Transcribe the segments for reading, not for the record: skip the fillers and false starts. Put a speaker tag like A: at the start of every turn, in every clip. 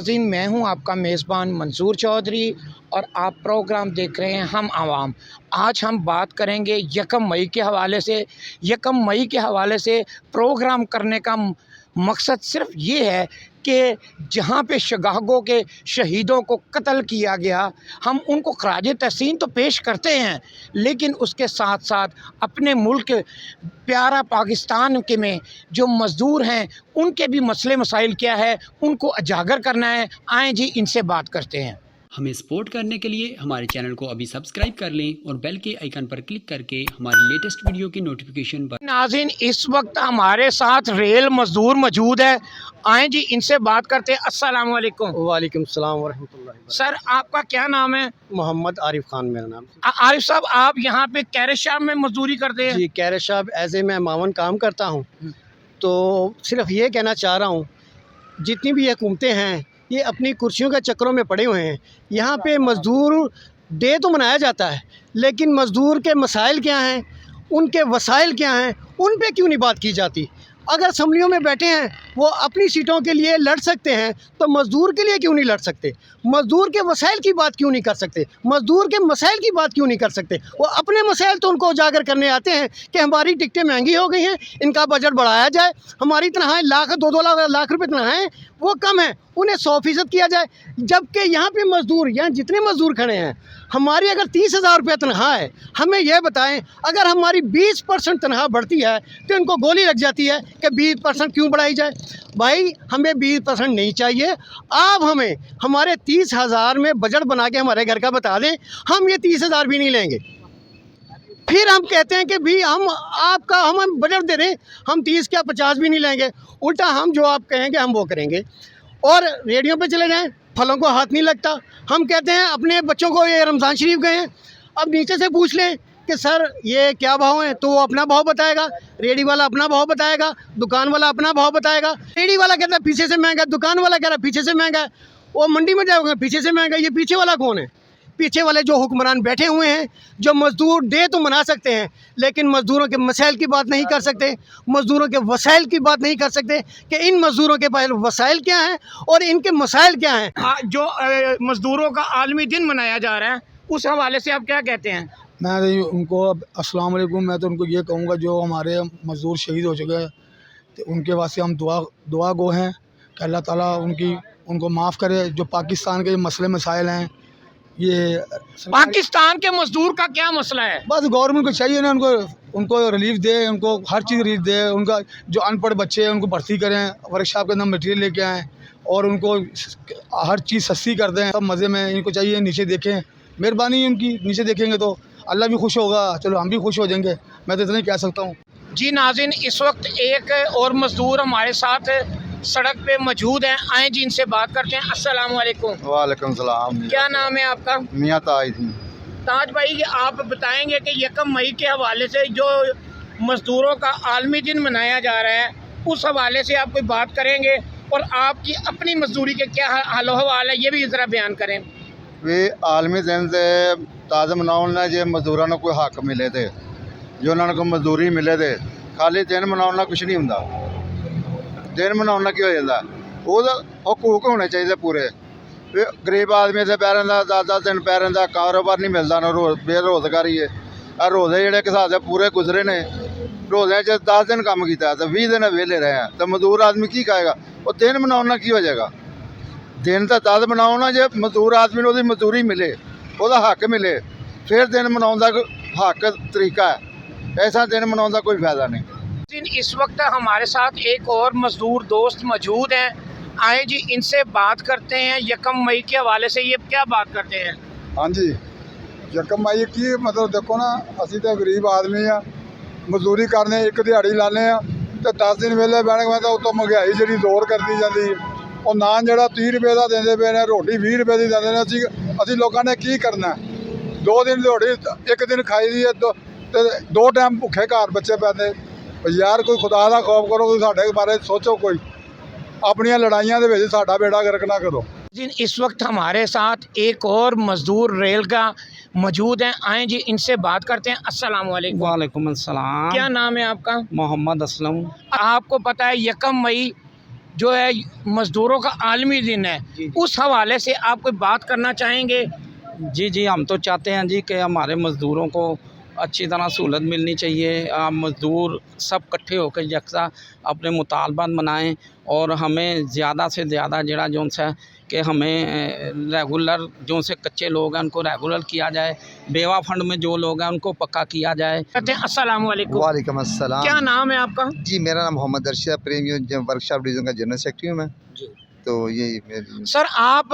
A: नाज़रीन, मैं हूं आपका मेज़बान मंसूर चौधरी और आप प्रोग्राम देख रहे हैं हम आवाम। आज हम बात करेंगे यकम मई के हवाले से। यकम मई के हवाले से प्रोग्राम करने का मकसद सिर्फ ये है कि जहाँ पे शिकागो के शहीदों को कत्ल किया गया, हम उनको खराज तहसीन तो पेश करते हैं, लेकिन उसके साथ साथ अपने मुल्क प्यारा पाकिस्तान के में जो मज़दूर हैं उनके भी मसले मसाइल क्या है उनको उजागर करना है। आएँ जी इनसे बात करते हैं।
B: हमें सपोर्ट करने के लिए हमारे चैनल को अभी सब्सक्राइब कर लें और बेल के आइकन पर क्लिक करके हमारी लेटेस्ट वीडियो की नोटिफिकेशन पर।
A: नाज़रीन, इस वक्त हमारे साथ रेल मजदूर मौजूद है। आएँ जी इनसे बात करते हैं। अस्सलाम वालेकुम।
C: वालेकुम सलाम वरहमतुल्लाहि वबरकातुहू।
A: सर, आपका क्या नाम है?
C: मोहम्मद आरिफ खान मेरा नाम।
A: आरिफ साहब, आप यहाँ पे कैरेज शॉप में मजदूरी करते हैं?
C: जी, कैरेज शॉप एज ए मैं मावन काम करता हूँ। तो सिर्फ ये कहना चाह रहा हूँ, जितनी भी हुकूमतें हैं ये अपनी कुर्सियों के चक्करों में पड़े हुए हैं। यहाँ पे मज़दूर डे तो मनाया जाता है, लेकिन मज़दूर के मसाइल क्या हैं, उनके वसाइल क्या हैं, उन पे क्यों नहीं बात की जाती? अगर असम्बलियों में बैठे हैं वो अपनी सीटों के लिए लड़ सकते हैं, तो मज़दूर के लिए क्यों नहीं लड़ सकते? मज़दूर के वसाइल की बात क्यों नहीं कर सकते? मज़दूर के मसाइल की बात क्यों नहीं कर सकते? वो अपने मसाइल तो उनको उजागर करने आते हैं कि हमारी टिकटें महंगी हो गई हैं, इनका बजट बढ़ाया जाए, हमारी तनख्वाहें लाख 2-2 लाख रुपये तनख्वाहें वो कम है, उन्हें 100% किया जाए। जबकि यहाँ पे मज़दूर, यहाँ जितने मज़दूर खड़े हैं, हमारी अगर 30,000 रुपये तनख्वाह है, हमें यह बताएं अगर हमारी 20% तनख्वाह बढ़ती है तो इनको गोली लग जाती है कि 20% क्यों बढ़ाई जाए। भाई, हमें 20% नहीं चाहिए। आप हमें हमारे 30,000 में बजट बना के हमारे घर का बता दें, हम ये 30,000 भी नहीं लेंगे। फिर हम कहते हैं कि भी हम बजट दे रहे हैं, हम 30 क्या 50 भी नहीं लेंगे। उल्टा हम जो आप कहेंगे हम वो करेंगे। और रेडियो पे चले जाएं, फलों को हाथ नहीं लगता। हम कहते हैं अपने बच्चों को, ये रमज़ान शरीफ गए हैं, अब नीचे से पूछ लें कि सर ये क्या भाव है, तो वो अपना भाव बताएगा, रेडी वाला अपना भाव बताएगा, दुकान वाला अपना भाव बताएगा। रेडी वाला कहता है पीछे से महंगा, दुकान वाला कह रहा है पीछे से महंगा है। वो मंडी में जाओगे पीछे से महंगा। ये पीछे वाला कौन है? पीछे वाले जो हुक्मरान बैठे हुए हैं, जो मज़दूर डे तो मना सकते हैं, लेकिन मज़दूरों के मसाइल की बात नहीं कर सकते, मज़दूरों के वसाइल की बात नहीं कर सकते कि इन मज़दूरों के पास वसाइल क्या हैं और इनके मसाइल क्या हैं।
A: जो मज़दूरों का आलमी दिन मनाया जा रहा है, उस हवाले से आप क्या कहते हैं?
D: मैं तो उनको अस्सलाम वालेकुम, मैं तो उनको ये कहूँगा जो हमारे मज़दूर शहीद हो चुके हैं तो उनके वास्ते हम दुआ गो हैं कि अल्लाह ताला उनको माफ़ करे। जो पाकिस्तान के मसले मसाइल हैं, ये
A: पाकिस्तान के मजदूर का क्या मसला है?
D: बस गवर्नमेंट को चाहिए ना, उनको रिलीफ दे, उनको हर चीज़ रिलीफ दे। उनका जो अनपढ़ बच्चे हैं उनको भर्ती करें, वर्कशॉप के अंदर मटेरियल लेके आएँ और उनको हर चीज़ सस्ती कर दें। सब मज़े में इनको चाहिए नीचे देखें, मेहरबानी उनकी। नीचे देखेंगे तो अल्लाह भी खुश होगा, चलो हम भी खुश हो जाएंगे। मैं तो इतना ही कह सकता हूँ।
A: जी नाज़रीन, इस वक्त एक और मज़दूर हमारे साथ सड़क पे मौजूद हैं। आए जी इनसे बात करते हैं। अस्सलाम वालेकुम।
E: वालेकुम सलाम।
A: क्या नाम है आपका?
E: मियाँ ताज।
A: ताज भाई, आप बताएंगे कि यकम मई के हवाले से जो मज़दूरों का आलमी दिन मनाया जा रहा है, उस हवाले से आप कोई बात करेंगे और आपकी अपनी मजदूरी के क्या हाल हवाल है, ये भी ज़रा बयान करें।
E: वे आलमी दिन से ताज़ा मनाने जो मजदूरों को कोई हक मिले थे, जो उन्होंने को मजदूरी मिले थे, खाली दिन मनाना कुछ नहीं होंदा। दिन मनाना की हो जाता, वो हकूक होने चाहिए पूरे। गरीब आदमी से पैरों का 10-10 दिन पैरों का कारोबार नहीं मिलता, ना बेरोजगारी है। रोजे जोड़े हिसाब से पूरे गुजरे ने, रोजे 10 दिन काम किया तो 20 दिन वेले रहे हैं, तो मजदूर आदमी की खाएगा? वो दिन मनाना की हो जाएगा? दिन तो तद मनाओ ना जो मजदूर आदमी को मजदूरी मिले, वह हक मिले, फिर दिन मनाने का हक तरीका है। ऐसा दिन मनाने का कोई फायदा नहीं।
A: इस वक्त हमारे साथ एक और मजदूर दोस्त मौजूद हैं। आए जी इनसे बात करते हैं यकम मई के हवाले से। ये क्या बात करते हैं?
F: हाँ जी, यकम मई की मतलब देखो ना, असी तो गरीब आदमी आ, मजदूरी करने एक दिहाड़ी लाने तो 10 दिन वेले बहने के बाद उतो महंगाई जी जोर कर दी जाती। और नान जरा 30 रुपये का देंगे पे ने, रोटी 20 रुपये की देंगे। असी लोगों ने की करना? 2 दिन रोटी एक दिन खाई दी है, 2 टाइम भुखे घर बच्चे पैदे। यार कोई खुदा का खौफ करो, कोई साढ़े बारे सोचो, कोई अपनिया लड़ाइयां दे विच साडा बेड़ा गर्क ना करो।
A: इस वक्त हमारे साथ एक और मजदूर रेल का मौजूद हैं। आए जी इनसे बात करते हैं। अस्सलाम वालेकुम।
C: वालेकुम अस्सलाम।
A: क्या नाम है आपका?
C: मोहम्मद असलम।
A: आपको पता है यकम मई जो है मज़दूरों का आलमी दिन है, उस हवाले से आप कोई बात करना चाहेंगे?
G: जी, हम तो चाहते हैं जी कि हमारे मज़दूरों को अच्छी तरह सहूलत मिलनी चाहिए। मज़दूर सब इकट्ठे होकर यकसा अपने मुतालबात मनाएं और हमें ज़्यादा से ज़्यादा जरा जो सा कि हमें रेगुलर जो से कच्चे लोग हैं उनको रेगुलर किया जाए, बेवा फंड में जो लोग हैं उनको पक्का किया जाए।
A: कहते हैं अस्सलाम वालेकुम।
H: वालेकुम अस्सलाम।
A: क्या नाम है आपका?
H: जी, मेरा नाम मोहम्मद अर्शद प्रेमी वर्कशॉप डिवीज़न का जनरल सेक्रेटरी हूँ मैं।
A: जी।
H: तो ये
A: सर, आप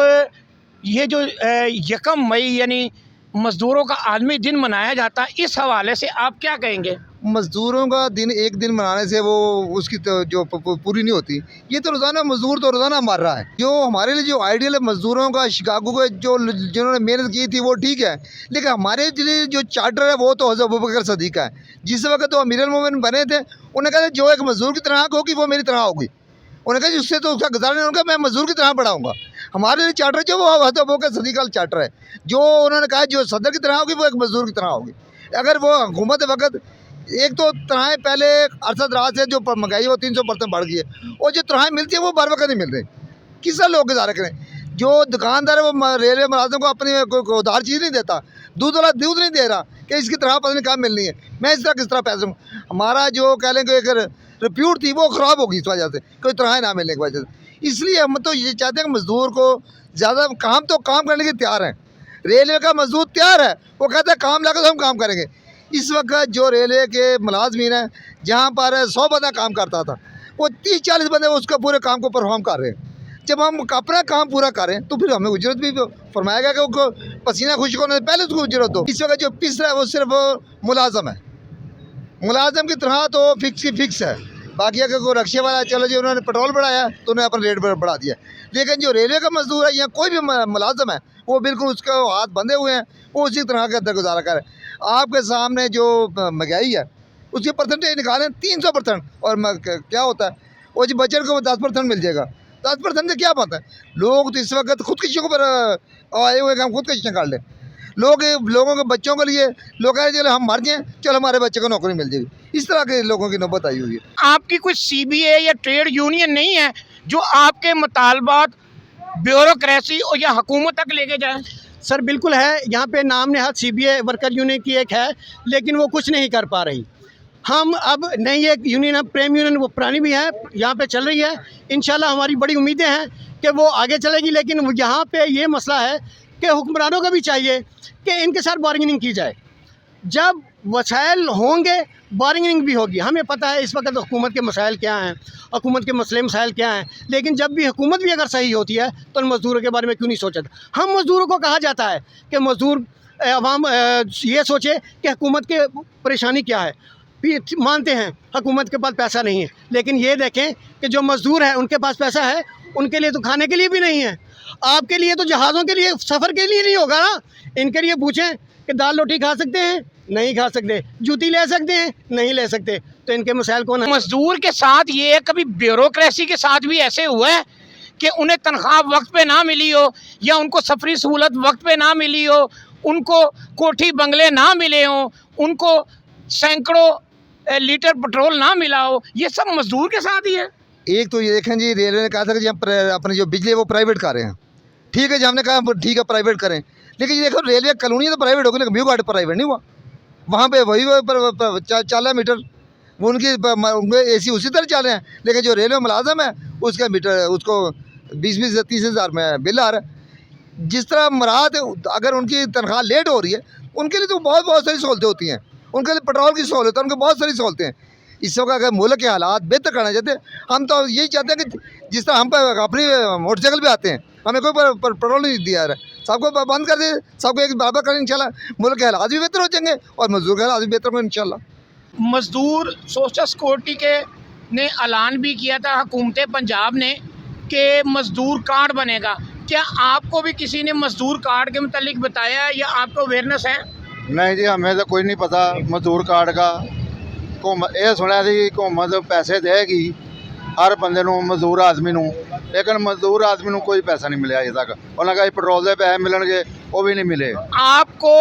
A: ये जो 1 मई यानी मज़दूरों का आलमी दिन मनाया जाता है, इस हवाले से आप क्या कहेंगे?
H: मज़दूरों का दिन एक दिन मनाने से वो उसकी तो जो पूरी नहीं होती। ये तो रोज़ाना मज़दूर तो रोज़ाना मर रहा है। जो हमारे लिए जो आइडियल है मज़दूरों का, शिकागो का जो जिन्होंने मेहनत की थी वो ठीक है, लेकिन हमारे लिए जो चार्टर है वो तो हज़रत अबू बकर सदीक़ का है। जिस वक्त तो अमीरुल मोमिनीन बने थे, उन्होंने कहा जो एक मज़दूर की तरह होगी वो मेरी तरह होगी। उन्होंने कहा उससे तो उसका गुजारा नहीं होगा, मैं मज़दूर की तरह बढ़ाऊँगा। हमारे लिए चार्टर जो वो हज़रत अबू बकर सदीक़ का चार्टर है, जो उन्होंने कहा जो सदर की तरह होगी वो एक मज़दूर की तरह होगी। अगर वो हुकूमत वक्त एक तो तनख्वाहें पहले अरसा दराज से जो महंगाई वो 300% बढ़ गई है, और जो तनख्वाहें मिलती है वो बर वक्त नहीं मिल रही। किस तरह लोग गुजारा करें? जो दुकानदार है वो रेलवे मुलाजिम को अपनी कोई उधार चीज़ नहीं देता, दूध वाला दूध नहीं दे रहा कि इसकी तरह पता नहीं कहाँ मिलनी है, मैं इस तरह किस तरह पैसे दूँ। हमारा जो कह लें कि एक रिप्यूट थी वो ख़राब होगी इस वजह से, कोई तनख्वाहें ना मिलने की वजह से। इसलिए हम तो ये चाहते हैं कि मज़दूर को ज़्यादा काम करने के तैयार हैं। रेलवे का मज़दूर तैयार है, वो कहता है काम लगा तो हम काम करेंगे। इस वक्त जो रेलवे के मुलाजमीन हैं, जहाँ पर 100 बंदा काम करता था, वो 30-40 बंदे उसका पूरे काम को परफॉर्म कर रहे हैं। जब हम अपना काम पूरा करें तो फिर हमें उजरत भी फरमाएगा कि उनको पसीना खुश होने से पहले उसको उजरत दो। इस वक्त जो पिस रहा है वो सिर्फ मुलाजम है, मुलाजम की तरह तो फिक्स है। बाकी अगर कोई रक्शे वाला चलो जी उन्होंने पेट्रोल बढ़ाया तो उन्होंने अपना रेट बढ़ा दिया, लेकिन जो रेलवे का मजदूर है या कोई भी मुलाजम है वो बिल्कुल उसका हाथ बंधे हुए हैं, वो उसी तरह के अंदर गुजारा करे। आपके सामने जो महंगाई है उसकी परसेंटेज निकालें 300%, और क्या होता है वो जी बजट को 10% मिल जाएगा। 10% से क्या बात है? लोग तो इस वक्त खुदकशियों पर आए हुए कि हम खुदकशियाँ कर लें। लोगों के बच्चों के लिए लोग कह रहे चलो हम मर जाएं, चलो हमारे बच्चे को नौकरी मिल जाएगी। इस तरह के लोगों की नौबत आई हुई है।
A: आपकी कोई CBA या ट्रेड यूनियन नहीं है जो आपके मुतालबात ब्यूरोक्रेसी और या हुकूमत तक लेके जाए?
C: सर बिल्कुल है, यहाँ पे नाम नहाद CBA वर्कर यूनियन की एक है, लेकिन वो कुछ नहीं कर पा रही। हम अब नई एक यूनियन है, प्रेम यूनियन, वो पुरानी भी है, यहाँ पे चल रही है। इंशाल्लाह हमारी बड़ी उम्मीदें हैं कि वो आगे चलेगी, लेकिन यहाँ पे ये मसला है कि हुक्मरानों का भी चाहिए कि इनके साथ बार्गेनिंग की जाए। जब वसाइल होंगे बार्गेनिंग भी होगी। हमें पता है इस वक्त हुकूमत के मसाइल क्या हैं, हुकूमत के मसले मसाइल क्या हैं, लेकिन जब भी हुकूमत भी अगर सही होती है तो मज़दूरों के बारे में क्यों नहीं सोचा? हम मज़दूरों को कहा जाता है कि मज़दूर अवाम ये सोचे कि हुकूमत की परेशानी क्या है। मानते हैं हुकूमत के पास पैसा नहीं है, लेकिन ये देखें कि जो मज़दूर हैं उनके पास पैसा है, उनके लिए तो खाने के लिए भी नहीं है। आपके लिए तो जहाज़ों के लिए सफ़र के लिए नहीं होगा ना। इनके लिए पूछें कि दाल रोटी खा सकते हैं? नहीं खा सकते। जूती ले सकते हैं? नहीं ले सकते। तो इनके मसाइल कौन है?
A: मजदूर के साथ ये कभी ब्यूरोक्रेसी के साथ भी ऐसे हुआ है कि उन्हें तनख्वाह वक्त पे ना मिली हो, या उनको सफरी सहूलत वक्त पे ना मिली हो, उनको कोठी बंगले ना मिले हों, उनको सैकड़ों लीटर पेट्रोल ना मिला हो? ये सब मजदूर के साथ ही है।
H: एक तो ये देखें जी, रेलवे ने कहा था कि हम अपनी जो बिजली है वो प्राइवेट कर रहे हैं। ठीक है जी, हमने कहा ठीक है प्राइवेट करें, लेकिन ये देखो रेलवे कॉलोनी तो प्राइवेट होगी, लेकिन व्यू गार्ड प्राइवेट नहीं हुआ। वहाँ पे वही चल रहा मीटर, वो उनके AC उसी तरह चल रहे हैं, लेकिन जो रेलवे मुलाजम है उसका मीटर उसको 20-20 से 30 हज़ार में बिल आ रहा है। जिस तरह मराद अगर उनकी तनख्वाह लेट हो रही है, उनके लिए तो बहुत सारी सहूलतें होती हैं। उनके लिए पेट्रोल की सहूलत है, उनके बहुत सारी सहूलतें हैं। इस वक्त अगर मुल्क के हालात बेहतर करना चाहते हैं, हम तो यही चाहते हैं कि जिस तरह हम अपनी मोटरसाइकिल पे आते हैं, हमें कोई पेट्रोल नहीं दिया रहा है, सबको बंद कर दे, सबको एक बराबर करें, इंशाल्लाह मुल्क के हालात भी बेहतर हो जाएंगे और मजदूर के हालात भी बेहतर होंगे इंशाल्लाह।
A: मजदूर सोशल सिक्योरिटी के ने ऐलान भी किया था हुकूमत पंजाब ने कि मजदूर कार्ड बनेगा। क्या आपको भी किसी ने मजदूर कार्ड के मुतालिक बताया है या आपको अवेयरनेस है?
E: नहीं जी, हमें तो कोई नहीं पता मजदूर कार्ड का। ये सुनिया सी हुकूमत पैसे देगी हर बंदे नूं, मजदूर आदमी नूं, लेकिन मजदूर आदमी नूं कोई पैसा नहीं मिले अजे तक। उन्होंने कहा पेट्रोल के पैसे मिलणगे, वो भी नहीं मिले।
A: आपको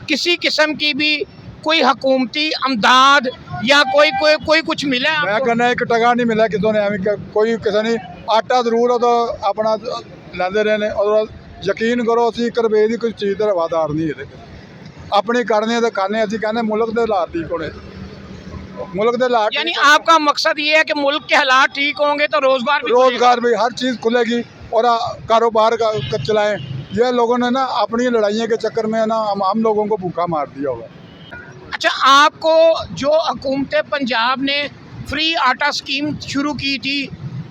A: किसी किस्म की भी कोई हुकूमती अमदाद या कोई कुछ मिला है
F: मैं
A: आपको?
F: कहना एक टका नहीं मिला किसी ने, कोई किसी ने आटा जरूर तो अपना लेंदे रहे ने, और यकीन करो असी 1 रुपए की कोई चीज़ का रवादार नहीं है, अपनी करने तो खाने, असी कहने मुल्क के हालात ठीक होने, मुल्क के हालात,
A: यानी आपका मकसद ये है कि मुल्क के हालात ठीक होंगे तो रोजगार
F: भी हर चीज़ खुलेगी और कारोबार का चलाएं। ये लोगों ने ना अपनी लड़ाइयों के चक्कर में ना हम लोगों को भूखा मार दिया होगा।
A: अच्छा, आपको जो हुकूमत पंजाब ने फ्री आटा स्कीम शुरू की थी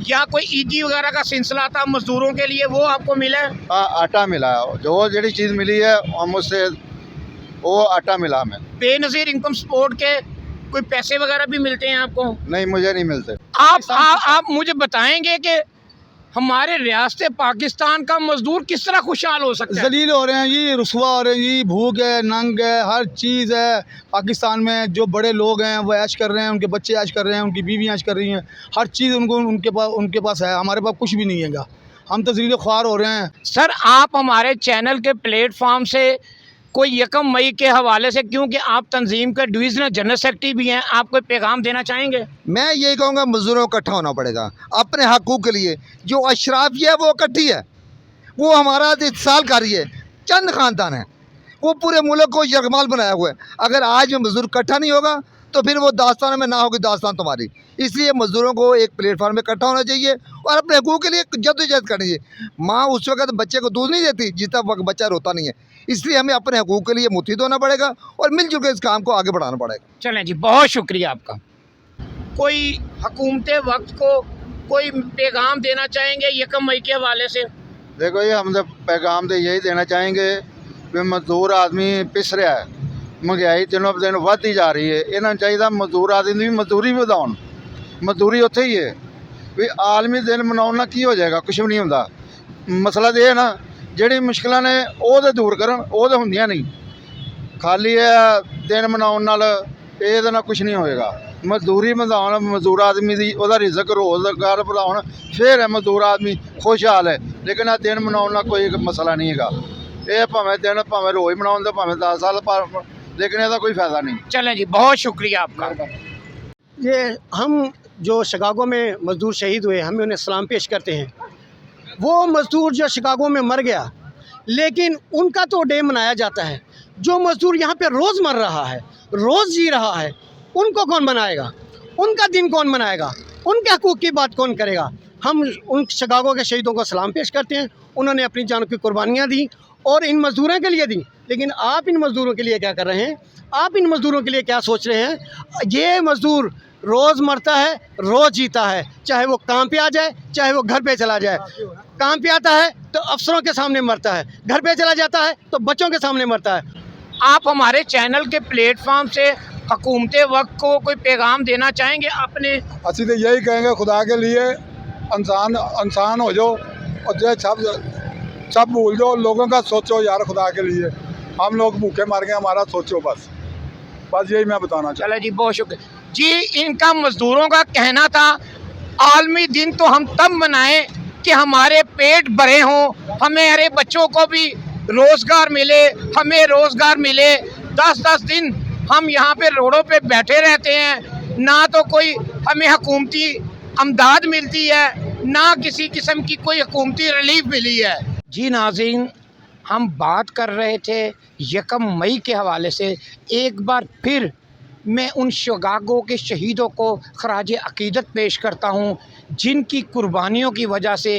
A: या कोई ईदी वगैरह का सिलसिला था मजदूरों के लिए, वो आपको मिला है?
E: हाँ, आटा मिला है, जो जड़ी चीज़ मिली है और मुझसे वो आटा मिला हमें।
A: बेनज़ीर इनकम सपोर्ट के कोई पैसे वगैरह भी मिलते हैं आपको?
E: नहीं, मुझे नहीं मिलते।
A: आप मुझे बताएंगे कि हमारे रियासत पाकिस्तान का मजदूर किस तरह खुशहाल हो सकता है?
D: जलील हो रहे हैं जी, रुसवा हो रहे हैं जी, भूख है, नंग है, हर चीज़ है पाकिस्तान में। जो बड़े लोग हैं वो ऐश कर रहे हैं, उनके बच्चे ऐश कर रहे हैं, उनकी बीवी ऐश कर रही हैं, हर चीज़ उनके पास है, हमारे पास कुछ भी नहीं है। हम तो जलील ख्वार हो रहे हैं।
A: सर, आप हमारे चैनल के प्लेटफॉर्म से कोई 1 मई के हवाले से, क्योंकि आप तंजीम के डिविजनल जनरल सेक्रेटरी भी हैं, आप कोई पैगाम देना चाहेंगे?
H: मैं यही कहूँगा मज़दूरों को इकट्ठा होना पड़ेगा अपने हकूक़ के लिए। जो अशराफी है वो इकट्ठी है, वो हमारा इत्सालकारी है, चंद ख़ानदान है, वो पूरे मुल्क को यरगमाल बनाया हुआ है। अगर आज में मज़दूर इकट्ठा नहीं होगा तो फिर वो दास्तान में ना होगी दास्तान तुम्हारी। इसलिए मज़दूरों को एक प्लेटफार्म में इकट्ठा होना चाहिए और अपने हकूक़ के लिए जद्दोजहद करनी चाहिए। माँ उस वक्त बच्चे को दूध नहीं देती जितना वक्त बच्चा रोता नहीं है, इसलिए हमें अपने हकूक़ के लिए मुत्हिद होना पड़ेगा और मिलजुल कर इस काम को आगे बढ़ाना पड़ेगा।
A: चलें जी, बहुत शुक्रिया आपका। कोई हुकूमत वक्त को कोई पैगाम देना चाहेंगे 1 मई के हवाले से?
E: देखो ये हम तो पैगाम तो यही देना चाहेंगे कि मजदूर आदमी पिस रहा है, महंगाई दिनों दिन बढ़ती जा रही है, इन्होंने चाहिए मजदूर आदमी भी मजदूरी ਵਧਾਉਣ। मजदूरी उत्थे ही है भी आलमी दिन मनाउण नाल की हो जाएगा, कुछ भी नहीं होंदा। मसला तो यह ना ਜਿਹੜੀ ਮੁਸ਼ਕਲਾਂ ਨੇ ਉਹ ਤਾਂ ਦੂਰ ਕਰਨ, ਉਹ ਤਾਂ ਹੁੰਦੀਆਂ ਨਹੀਂ, ਖਾਲੀ ਇਹ ਦਿਨ ਮਨਾਉਣ ਨਾਲ ਇਹਦੇ ਨਾਲ ਕੁਝ ਨਹੀਂ ਹੋਏਗਾ। ਮਜ਼ਦੂਰੀ ਵਧਾਉਣ, ਮਜ਼ਦੂਰ ਆਦਮੀ ਦੀ ਉਹਦਾ ਰਿਜ਼ਕ ਰੋਜ਼ਗਾਰ ਵਧਾਉਣ, ਫਿਰ ਹੈ ਮਜ਼ਦੂਰ ਆਦਮੀ ਖੁਸ਼ਹਾਲ ਹੈ। ਲੇਕਿਨ ਇਹ ਦਿਨ ਮਨਾਉਣ ਨਾਲ ਕੋਈ ਮਸਲਾ नहीं ਹੈਗਾ। ਇਹ ਭਾਵੇਂ ਦਿਨ ਭਾਵੇਂ ਰੋਜ਼ ਮਨਾਉਣ ਤੇ ਭਾਵੇਂ 10 साल पर, लेकिन ਇਹਦਾ कोई फ़ायदा नहीं।
A: चलें जी, बहुत शुक्रिया आपका।
C: ये हम जो शिकागो में मज़दूर शहीद हुए, हमें उन्हें सलाम पेश करते हैं। वो मज़दूर जो शिकागो में मर गया, लेकिन उनका तो डे मनाया जाता है। जो मज़दूर यहाँ पे रोज़ मर रहा है, रोज़ जी रहा है, उनको कौन मनाएगा? उनका दिन कौन मनाएगा? उनके हकूक़ की बात कौन करेगा? हम उन शिकागो के शहीदों को सलाम पेश करते हैं। उन्होंने अपनी जान की कुर्बानियाँ दी और इन मज़दूरों के लिए दी, लेकिन आप इन मज़दूरों के लिए क्या कर रहे हैं? आप इन मज़दूरों के लिए क्या सोच रहे हैं? ये मज़दूर रोज़ मरता है, रोज़ जीता है, चाहे वो काम पे आ जाए, चाहे वो घर पे चला जाए। काम पे आता है तो अफसरों के सामने मरता है, घर पे चला जाता है तो बच्चों के सामने मरता है।
A: आप हमारे चैनल के प्लेटफॉर्म से हुकूमत वक्त को कोई पैगाम देना चाहेंगे अपने?
F: असी तो यही कहेंगे, खुदा के लिए इंसान हो जाओ और जो सब भूल जाओ, लोगों का सोचो यार, खुदा के लिए हम लोग भूखे मर गए, हमारा सोचो, बस यही मैं बताना चाहता।
A: चलो जी, बहुत शुक्रिया जी। इनका मज़दूरों का कहना था आलमी दिन तो हम तब मनाएं कि हमारे पेट भरे हों, हमारे बच्चों को भी रोज़गार मिले, हमें रोज़गार मिले। 10-10 दिन हम यहाँ पे रोडों पे बैठे रहते हैं, ना तो कोई हमें हुकूमती अमदाद मिलती है, ना किसी किस्म की कोई हुकूमती रिलीफ मिली है। जी नाज़रीन, हम बात कर रहे थे 1 मई के हवाले से। एक बार फिर मैं उन शिकागो के शहीदों को खराज अकीदत पेश करता हूँ, जिनकी कुर्बानियों की वजह से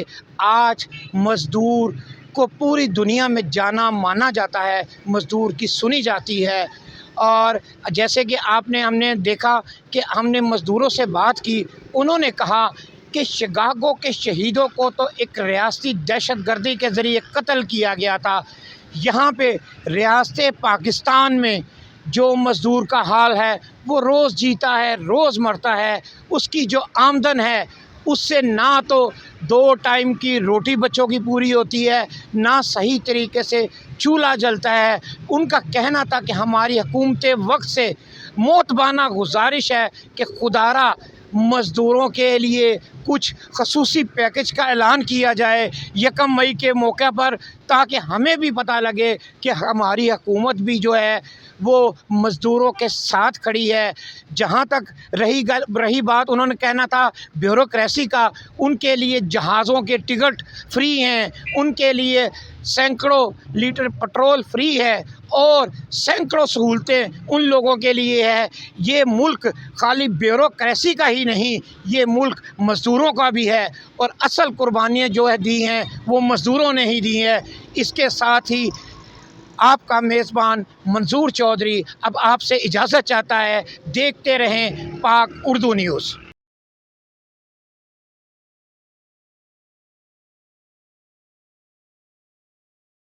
A: आज मज़दूर को पूरी दुनिया में जाना माना जाता है, मज़दूर की सुनी जाती है। और जैसे कि हमने देखा कि हमने मज़दूरों से बात की, उन्होंने कहा कि शिकागो के शहीदों को तो एक रियासती दहशतगर्दी के ज़रिए कत्ल किया गया था। यहाँ पे रियासत पाकिस्तान में जो मज़दूर का हाल है, वो रोज़ जीता है, रोज़ मरता है। उसकी जो आमदन है उससे ना तो 2 टाइम की रोटी बच्चों की पूरी होती है, ना सही तरीके से चूल्हा जलता है। उनका कहना था कि हमारी हुकूमत वक्त से मोतबाना गुजारिश है कि खुदारा मज़दूरों के लिए कुछ खसूसी पैकेज का ऐलान किया जाए 1 मई के मौके पर, ताकि हमें भी पता लगे कि हमारी हुकूमत भी जो है वो मज़दूरों के साथ खड़ी है। जहाँ तक रही बात, उन्होंने कहना था ब्यूरोक्रेसी का, उनके लिए जहाज़ों के टिकट फ्री हैं, उनके लिए सैकड़ों लीटर पेट्रोल फ्री है और सैकड़ों सहूलतें उन लोगों के लिए है। ये मुल्क खाली ब्यूरोक्रेसी का ही नहीं, ये मुल्क मज़दूरों का भी है और असल कुर्बानियाँ जो है दी हैं वो मज़दूरों ने ही दी हैं। इसके साथ ही आपका मेज़बान मंसूर चौधरी अब आपसे इजाज़त चाहता है। देखते रहें पाक उर्दू न्यूज़।